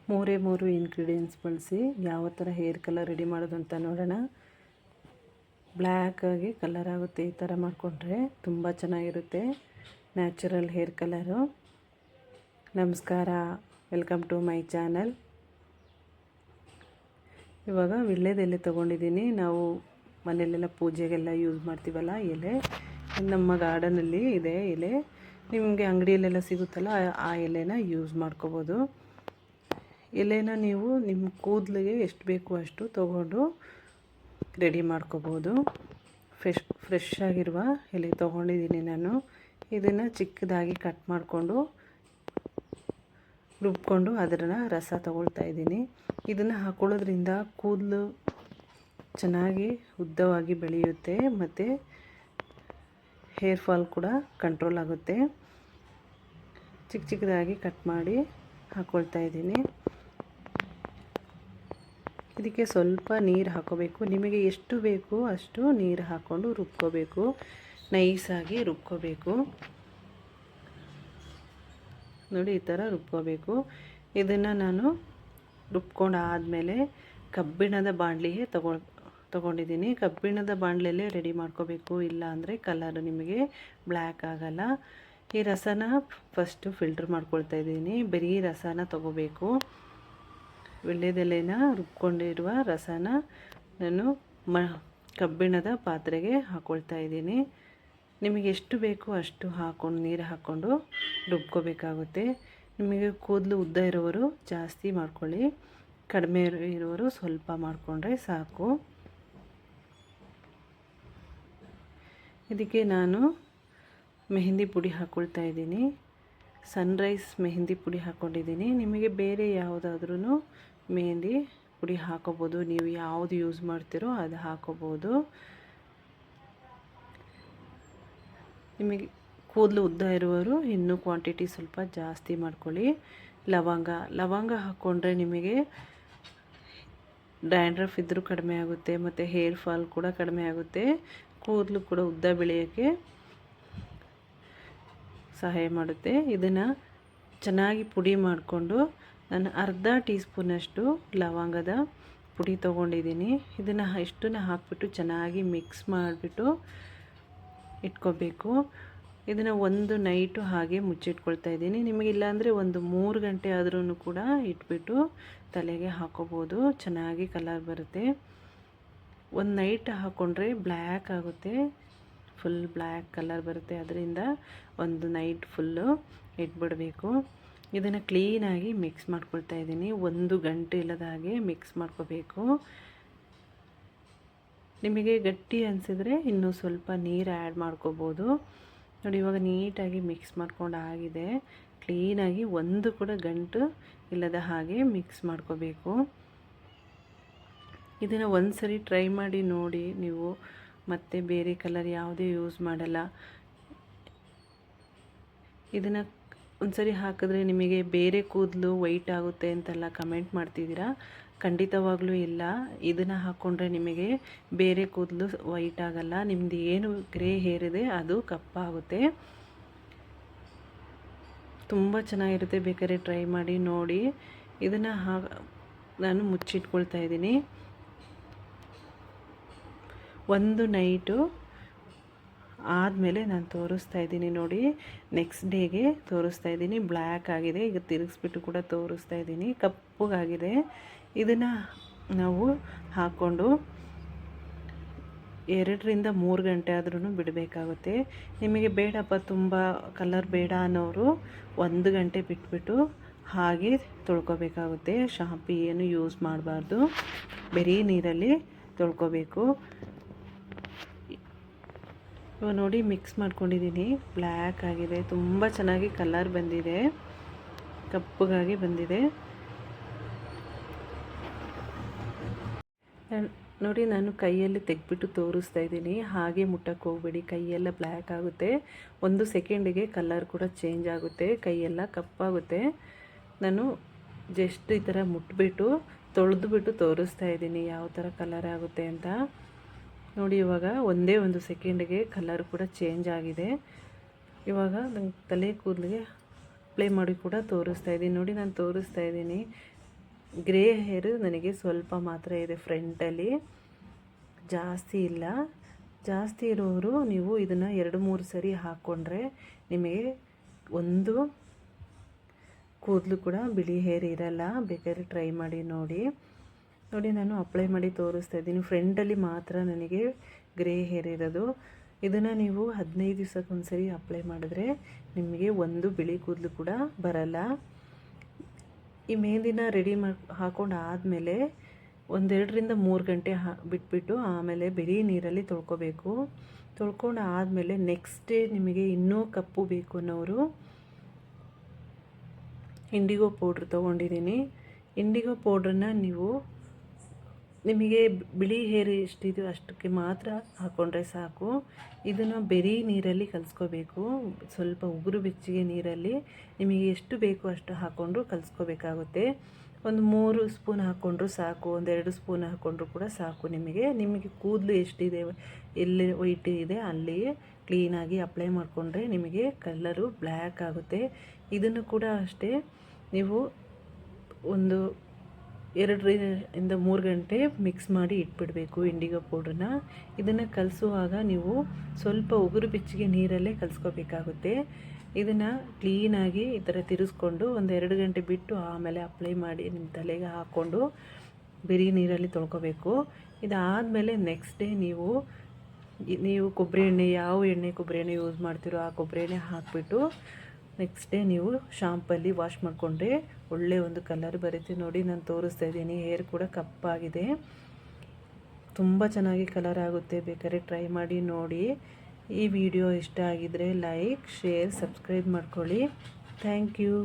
ಮೂರೇ ಮೂರು ಇಂಗ್ರೀಡಿಯೆಂಟ್ಸ್ ಬಳಸಿ ಯಾವ ಥರ ಹೇರ್ ಕಲರ್ ರೆಡಿ ಮಾಡೋದು ಅಂತ ನೋಡೋಣ. ಬ್ಲ್ಯಾಕಾಗಿ ಕಲರ್ ಆಗುತ್ತೆ. ಈ ಥರ ಮಾಡಿಕೊಂಡ್ರೆ ತುಂಬ ಚೆನ್ನಾಗಿರುತ್ತೆ ನ್ಯಾಚುರಲ್ ಹೇರ್ ಕಲರು. ನಮಸ್ಕಾರ, ವೆಲ್ಕಮ್ ಟು ಮೈ ಚಾನಲ್. ಇವಾಗ ವೀಳ್ಯದೆಲೆ ತೊಗೊಂಡಿದ್ದೀನಿ. ನಾವು ಮನೆಯಲ್ಲೆಲ್ಲ ಪೂಜೆಗೆಲ್ಲ ಯೂಸ್ ಮಾಡ್ತೀವಲ್ಲ ಎಲೆ. ನಮ್ಮ ಗಾರ್ಡನಲ್ಲಿ ಇದೆ ಎಲೆ. ನಿಮಗೆ ಅಂಗಡಿಯಲ್ಲೆಲ್ಲ ಸಿಗುತ್ತಲ್ಲ ಆ ಎಲೆನ ಯೂಸ್ ಮಾಡ್ಕೋಬೋದು. ಎಲೆನ ನೀವು ನಿಮ್ಮ ಕೂದಲಿಗೆ ಎಷ್ಟು ಬೇಕು ಅಷ್ಟು ತೊಗೊಂಡು ರೆಡಿ ಮಾಡ್ಕೋಬೋದು. ಫ್ರೆಶ್ ಆಗಿರುವ ಎಲೆ ತೊಗೊಂಡಿದ್ದೀನಿ ನಾನು. ಇದನ್ನು ಚಿಕ್ಕದಾಗಿ ಕಟ್ ಮಾಡಿಕೊಂಡು ರುಬ್ಕೊಂಡು ಅದರ ರಸ ತೊಗೊಳ್ತಾ ಇದ್ದೀನಿ. ಇದನ್ನು ಹಾಕೊಳ್ಳೋದ್ರಿಂದ ಕೂದಲು ಚೆನ್ನಾಗಿ ಉದ್ದವಾಗಿ ಬೆಳೆಯುತ್ತೆ ಮತ್ತು ಹೇರ್ ಫಾಲ್ ಕೂಡ ಕಂಟ್ರೋಲ್ ಆಗುತ್ತೆ. ಚಿಕ್ಕದಾಗಿ ಕಟ್ ಮಾಡಿ ಹಾಕ್ಕೊಳ್ತಾ ಇದ್ದೀನಿ. ಇದಕ್ಕೆ ಸ್ವಲ್ಪ ನೀರು ಹಾಕೋಬೇಕು. ನಿಮಗೆ ಎಷ್ಟು ಬೇಕು ಅಷ್ಟು ನೀರು ಹಾಕ್ಕೊಂಡು ರುಬ್ಕೋಬೇಕು. ನೈಸಾಗಿ ರುಬ್ಕೋಬೇಕು. ನೋಡಿ, ಈ ಥರ ರುಬ್ಕೋಬೇಕು. ಇದನ್ನು ನಾನು ರುಬ್ಕೊಂಡು ಆದಮೇಲೆ ಕಬ್ಬಿಣದ ಬಾಣಲಿಗೆ ತೊಗೊಂಡಿದ್ದೀನಿ. ಕಬ್ಬಿಣದ ಬಾಣಲೆಯಲ್ಲೇ ರೆಡಿ ಮಾಡ್ಕೋಬೇಕು, ಇಲ್ಲ ಅಂದರೆ ಕಲರ್ ನಿಮಗೆ ಬ್ಲ್ಯಾಕ್ ಆಗಲ್ಲ. ಈ ರಸನ ಫಸ್ಟು ಫಿಲ್ಟ್ರ್ ಮಾಡ್ಕೊಳ್ತಾ ಇದ್ದೀನಿ. ಬರೀ ರಸನ ತೊಗೋಬೇಕು. ವೀಳ್ಯದೆಲೆನ ರುಬ್ಕೊಂಡಿರುವ ರಸನ ನಾನು ಕಬ್ಬಿಣದ ಪಾತ್ರೆಗೆ ಹಾಕ್ಕೊಳ್ತಾ ಇದ್ದೀನಿ. ನಿಮಗೆ ಎಷ್ಟು ಬೇಕು ಅಷ್ಟು ಹಾಕ್ಕೊಂಡು ನೀರು ಹಾಕ್ಕೊಂಡು ರುಬ್ಕೋಬೇಕಾಗುತ್ತೆ. ನಿಮಗೆ ಕೂದಲು ಉದ್ದ ಇರೋವರು ಜಾಸ್ತಿ ಮಾಡ್ಕೊಳ್ಳಿ, ಕಡಿಮೆ ಇರೋರು ಸ್ವಲ್ಪ ಮಾಡಿಕೊಂಡ್ರೆ ಸಾಕು. ಇದಕ್ಕೆ ನಾನು ಮೆಹಂದಿ ಪುಡಿ ಹಾಕ್ಕೊಳ್ತಾ ಇದ್ದೀನಿ. ಸನ್ರೈಸ್ ಮೆಹಂದಿ ಪುಡಿ ಹಾಕ್ಕೊಂಡಿದ್ದೀನಿ. ನಿಮಗೆ ಬೇರೆ ಯಾವುದಾದ್ರೂ ಮೆಹಂದಿ ಪುಡಿ ಹಾಕೋಬೋದು. ನೀವು ಯಾವುದು ಯೂಸ್ ಮಾಡ್ತೀರೋ ಅದು ಹಾಕೋಬೋದು. ನಿಮಗೆ ಕೂದಲು ಉದ್ದ ಇರುವವರು ಇನ್ನೂ ಕ್ವಾಂಟಿಟಿ ಸ್ವಲ್ಪ ಜಾಸ್ತಿ ಮಾಡ್ಕೊಳ್ಳಿ. ಲವಂಗ ಹಾಕ್ಕೊಂಡ್ರೆ ನಿಮಗೆ ಡ್ಯಾಂಡ್ರಫ್ ಇದ್ದರೂ ಕಡಿಮೆ ಆಗುತ್ತೆ ಮತ್ತು ಹೇರ್ ಫಾಲ್ ಕೂಡ ಕಡಿಮೆ ಆಗುತ್ತೆ. ಕೂದಲು ಕೂಡ ಉದ್ದ ಬೆಳೆಯೋಕ್ಕೆ ಸಹಾಯ ಮಾಡುತ್ತೆ. ಇದನ್ನು ಚೆನ್ನಾಗಿ ಪುಡಿ ಮಾಡಿಕೊಂಡು ನಾನು ಅರ್ಧ ಟೀ ಸ್ಪೂನಷ್ಟು ಲವಂಗದ ಪುಡಿ ತೊಗೊಂಡಿದ್ದೀನಿ. ಇದನ್ನು ಇಷ್ಟನ್ನು ಹಾಕಿಬಿಟ್ಟು ಚೆನ್ನಾಗಿ ಮಿಕ್ಸ್ ಮಾಡಿಬಿಟ್ಟು ಇಟ್ಕೋಬೇಕು. ಇದನ್ನು ಒಂದು ನೈಟು ಹಾಗೆ ಮುಚ್ಚಿಟ್ಕೊಳ್ತಾ ಇದ್ದೀನಿ. ನಿಮಗೆ ಇಲ್ಲಾಂದರೆ ಒಂದು 3 ಗಂಟೆ ಆದ್ರೂ ಕೂಡ ಇಟ್ಬಿಟ್ಟು ತಲೆಗೆ ಹಾಕೋಬೋದು. ಚೆನ್ನಾಗಿ ಕಲರ್ ಬರುತ್ತೆ. ಒಂದು ನೈಟ್ ಹಾಕ್ಕೊಂಡ್ರೆ ಬ್ಲ್ಯಾಕ್ ಆಗುತ್ತೆ, ಫುಲ್ ಬ್ಲ್ಯಾಕ್ ಕಲರ್ ಬರುತ್ತೆ. ಅದರಿಂದ ಒಂದು ನೈಟ್ ಫುಲ್ಲು ಇಟ್ಬಿಡಬೇಕು. ಇದನ್ನು ಕ್ಲೀನಾಗಿ ಮಿಕ್ಸ್ ಮಾಡ್ಕೊಳ್ತಾ ಇದ್ದೀನಿ. 1 ಗಂಟೆ ಇಲ್ಲದ ಹಾಗೆ ಮಿಕ್ಸ್ ಮಾಡ್ಕೋಬೇಕು. ನಿಮಗೆ ಗಟ್ಟಿ ಅನಿಸಿದ್ರೆ ಇನ್ನೂ ಸ್ವಲ್ಪ ನೀರು ಆ್ಯಡ್ ಮಾಡ್ಕೋಬೋದು. ನೋಡಿ, ಇವಾಗ ನೀಟಾಗಿ ಮಿಕ್ಸ್ ಮಾಡ್ಕೊಂಡು ಆಗಿದೆ. ಕ್ಲೀನಾಗಿ ಒಂದು ಕೂಡ ಗಂಟು ಇಲ್ಲದ ಹಾಗೆ ಮಿಕ್ಸ್ ಮಾಡ್ಕೋಬೇಕು. ಇದನ್ನು ಒಂದು ಸರಿ ಟ್ರೈ ಮಾಡಿ ನೋಡಿ. ನೀವು ಮತ್ತು ಬೇರೆ ಕಲರ್ ಯಾವುದೇ ಯೂಸ್ ಮಾಡಲ್ಲ. ಇದನ್ನು ಒಂದ್ಸರಿ ಹಾಕಿದ್ರೆ ನಿಮಗೆ ಬೇರೆ ಕೂದಲು ವೈಟ್ ಆಗುತ್ತೆ ಅಂತೆಲ್ಲ ಕಮೆಂಟ್ ಮಾಡ್ತಿದ್ದೀರಾ. ಖಂಡಿತವಾಗ್ಲೂ ಇಲ್ಲ. ಇದನ್ನು ಹಾಕ್ಕೊಂಡ್ರೆ ನಿಮಗೆ ಬೇರೆ ಕೂದಲು ವೈಟ್ ಆಗಲ್ಲ. ನಿಮ್ಮದು ಏನು ಗ್ರೇ ಹೇರ್ ಇದೆ ಅದು ಕಪ್ಪಾಗುತ್ತೆ. ತುಂಬ ಚೆನ್ನಾಗಿರುತ್ತೆ. ಬೇಕಾದ್ರೆ ಟ್ರೈ ಮಾಡಿ ನೋಡಿ. ಇದನ್ನು ನಾನು ಮುಚ್ಚಿಟ್ಕೊಳ್ತಾ ಇದ್ದೀನಿ. ಒಂದು ನೈಟು ಆದಮೇಲೆ ನಾನು ತೋರಿಸ್ತಾ ಇದ್ದೀನಿ. ನೋಡಿ, ನೆಕ್ಸ್ಟ್ ಡೇಗೆ ತೋರಿಸ್ತಾ ಇದ್ದೀನಿ. ಬ್ಲ್ಯಾಕ್ ಆಗಿದೆ. ಈಗ ತಿರುಗಿಸ್ಬಿಟ್ಟು ಕೂಡ ತೋರಿಸ್ತಾ ಇದ್ದೀನಿ. ಕಪ್ಪಗಾಗಿದೆ. ಇದನ್ನು ನಾವು ಹಾಕ್ಕೊಂಡು 2ರಿಂದ 3 ಗಂಟೆ ಆದ್ರೂ ಬಿಡಬೇಕಾಗುತ್ತೆ. ನಿಮಗೆ ಬೇಡಪ್ಪ ತುಂಬ ಕಲರ್ ಬೇಡ ಅನ್ನೋರು 1 ಗಂಟೆ ಬಿಟ್ಬಿಟ್ಟು ಹಾಗೆ ತೊಳ್ಕೊಬೇಕಾಗುತ್ತೆ. ಶಾಂಪು ಏನು ಯೂಸ್ ಮಾಡಬಾರ್ದು, ಬರೀ ನೀರಲ್ಲಿ ತೊಳ್ಕೊಬೇಕು. ಇವಾಗ ನೋಡಿ, ಮಿಕ್ಸ್ ಮಾಡ್ಕೊಂಡಿದ್ದೀನಿ. ಬ್ಲ್ಯಾಕ್ ಆಗಿದೆ. ತುಂಬ ಚೆನ್ನಾಗಿ ಕಲರ್ ಬಂದಿದೆ, ಕಪ್ಪಗಾಗಿ ಬಂದಿದೆ. ನೋಡಿ, ನಾನು ಕೈಯಲ್ಲಿ ತೆಗೆದ್ಬಿಟ್ಟು ತೋರಿಸ್ತಾ ಇದ್ದೀನಿ. ಹಾಗೆ ಮುಟ್ಟಕ್ಕೆ ಹೋಗಬೇಡಿ, ಕೈಯೆಲ್ಲ ಬ್ಲ್ಯಾಕ್ ಆಗುತ್ತೆ. 1 ಸೆಕೆಂಡಿಗೆ ಕಲರ್ ಕೂಡ ಚೇಂಜ್ ಆಗುತ್ತೆ, ಕೈಯೆಲ್ಲ ಕಪ್ಪಾಗುತ್ತೆ. ನಾನು ಜಸ್ಟ್ ಈ ಥರ ಮುಟ್ಬಿಟ್ಟು ತೊಳೆದುಬಿಟ್ಟು ತೋರಿಸ್ತಾ ಇದ್ದೀನಿ ಯಾವ ಥರ ಕಲರ್ ಆಗುತ್ತೆ ಅಂತ. ನೋಡಿ, ಇವಾಗ ಒಂದೇ 1 ಸೆಕೆಂಡಿಗೆ ಕಲರ್ ಕೂಡ ಚೇಂಜ್ ಆಗಿದೆ. ಇವಾಗ ನಂಗೆ ತಲೆ ಕೂದಲಿಗೆ ಅಪ್ಲೈ ಮಾಡಿ ಕೂಡ ತೋರಿಸ್ತಾ ಇದ್ದೀನಿ. ನೋಡಿ, ನಾನು ತೋರಿಸ್ತಾ ಇದ್ದೀನಿ. ಗ್ರೇ ಹೇರು ನನಗೆ ಸ್ವಲ್ಪ ಮಾತ್ರ ಇದೆ ಫ್ರಂಟಲ್ಲಿ, ಜಾಸ್ತಿ ಇಲ್ಲ. ಜಾಸ್ತಿ ಇರೋರು ನೀವು ಇದನ್ನು 2-3 ಸರಿ ಹಾಕ್ಕೊಂಡ್ರೆ ನಿಮಗೆ ಒಂದು ಕೂದಲು ಕೂಡ ಬಿಳಿ ಹೇರ್ ಇರಲ್ಲ. ಬೇಕಾದ್ರೆ ಟ್ರೈ ಮಾಡಿ ನೋಡಿ. ನಾನು ಅಪ್ಲೈ ಮಾಡಿ ತೋರಿಸ್ತಾ ಇದ್ದೀನಿ. ಫ್ರಂಟಲ್ಲಿ ಮಾತ್ರ ನನಗೆ ಗ್ರೇ ಹೇರ್ ಇರೋದು. ಇದನ್ನು ನೀವು 15 ದಿವಸಕ್ಕೊಂದು ಸರಿ ಅಪ್ಲೈ ಮಾಡಿದ್ರೆ ನಿಮಗೆ ಒಂದು ಬಿಳಿ ಕೂದಲು ಕೂಡ ಬರಲ್ಲ. ಈ ಮೆಹಂದಿನ ರೆಡಿ ಹಾಕ್ಕೊಂಡು ಆದಮೇಲೆ 1-2-3 ಗಂಟೆ ಬಿಟ್ಬಿಟ್ಟು ಆಮೇಲೆ ಬಿಳಿ ನೀರಲ್ಲಿ ತೊಳ್ಕೊಬೇಕು. ತೊಳ್ಕೊಂಡು ಆದಮೇಲೆ ನೆಕ್ಸ್ಟ್ ಡೇ ನಿಮಗೆ ಇನ್ನೂ ಕಪ್ಪು ಬೇಕು ಅನ್ನೋರು ಇಂಡಿಗೋ ಪೌಡ್ರ್ ತೊಗೊಂಡಿದ್ದೀನಿ. ಇಂಡಿಗೋ ಪೌಡ್ರನ್ನ ನೀವು ನಿಮಗೆ ಬಿಳಿ ಹೇರ್ ಎಷ್ಟಿದೆಯೋ ಅಷ್ಟಕ್ಕೆ ಮಾತ್ರ ಹಾಕ್ಕೊಂಡ್ರೆ ಸಾಕು. ಇದನ್ನು ಬೆರೀ ನೀರಲ್ಲಿ ಕಲಿಸ್ಕೋಬೇಕು. ಸ್ವಲ್ಪ ಉಗುರು ಬೆಚ್ಚಗೆ ನೀರಲ್ಲಿ ನಿಮಗೆ ಎಷ್ಟು ಬೇಕೋ ಅಷ್ಟು ಹಾಕ್ಕೊಂಡು ಕಲಿಸ್ಕೋಬೇಕಾಗುತ್ತೆ. ಒಂದು 3 ಸ್ಪೂನ್ ಹಾಕ್ಕೊಂಡ್ರು ಸಾಕು, 1-2 ಸ್ಪೂನ್ ಹಾಕ್ಕೊಂಡ್ರು ಕೂಡ ಸಾಕು. ನಿಮಗೆ ಕೂದಲು ಎಷ್ಟಿದೆ, ಎಲ್ಲಿ ವೈಟ್ ಇದೆ ಅಲ್ಲಿ ಕ್ಲೀನಾಗಿ ಅಪ್ಲೈ ಮಾಡಿಕೊಂಡ್ರೆ ನಿಮಗೆ ಕಲರು ಬ್ಲ್ಯಾಕ್ ಆಗುತ್ತೆ. ಇದನ್ನು ಕೂಡ ಅಷ್ಟೇ ನೀವು ಒಂದು 2-3 ಗಂಟೆ ಮಿಕ್ಸ್ ಮಾಡಿ ಇಟ್ಬಿಡಬೇಕು ಇಂಡಿಗೋ ಪೌಡ್ರನ್ನ. ಇದನ್ನು ಕಲಿಸುವಾಗ ನೀವು ಸ್ವಲ್ಪ ಉಗುರು ಬೆಚ್ಚಗೆ ನೀರಲ್ಲೇ ಕಲಿಸ್ಕೋಬೇಕಾಗುತ್ತೆ. ಇದನ್ನು ಕ್ಲೀನಾಗಿ ಈ ಥರ ತಿರುಗಿಸ್ಕೊಂಡು 1-2 ಗಂಟೆ ಬಿಟ್ಟು ಆಮೇಲೆ ಅಪ್ಲೈ ಮಾಡಿ ನಿಮ್ಮ ತಲೆಗೆ ಹಾಕ್ಕೊಂಡು ಬಿರಿ ನೀರಲ್ಲಿ ತೊಳ್ಕೊಬೇಕು. ಇದಾದಮೇಲೆ ನೆಕ್ಸ್ಟ್ ಡೇ ನೀವು ಕೊಬ್ಬರಿ ಎಣ್ಣೆ, ಯಾವ ಕೊಬ್ಬರಿ ಎಣ್ಣೆ ಯೂಸ್ ಮಾಡ್ತೀರೋ ಆ ಕೊಬ್ಬರಿ ಎಣ್ಣೆ ಹಾಕಿಬಿಟ್ಟು ನೆಕ್ಸ್ಟ್ ಡೇ ನೀವು ಶಾಂಪಲ್ಲಿ ವಾಶ್ ಮಾಡಿಕೊಂಡ್ರೆ ಒಳ್ಳೆ ಒಂದು ಕಲರ್ ಬರುತ್ತೆ. ನೋಡಿ ನಾನು ತೋರಿಸ್ತಾ ಇದ್ದೀನಿ. ಹೇರ್ ಕೂಡ ಕಪ್ಪಾಗಿದೆ, ತುಂಬ ಚೆನ್ನಾಗಿ ಕಲರ್ ಆಗುತ್ತೆ. ಬೇಕಾದ್ರೆ ಟ್ರೈ ಮಾಡಿ ನೋಡಿ. ಈ ವಿಡಿಯೋ ಇಷ್ಟ ಆಗಿದರೆ ಲೈಕ್, ಶೇರ್, ಸಬ್ಸ್ಕ್ರೈಬ್ ಮಾಡ್ಕೊಳ್ಳಿ. Thank you.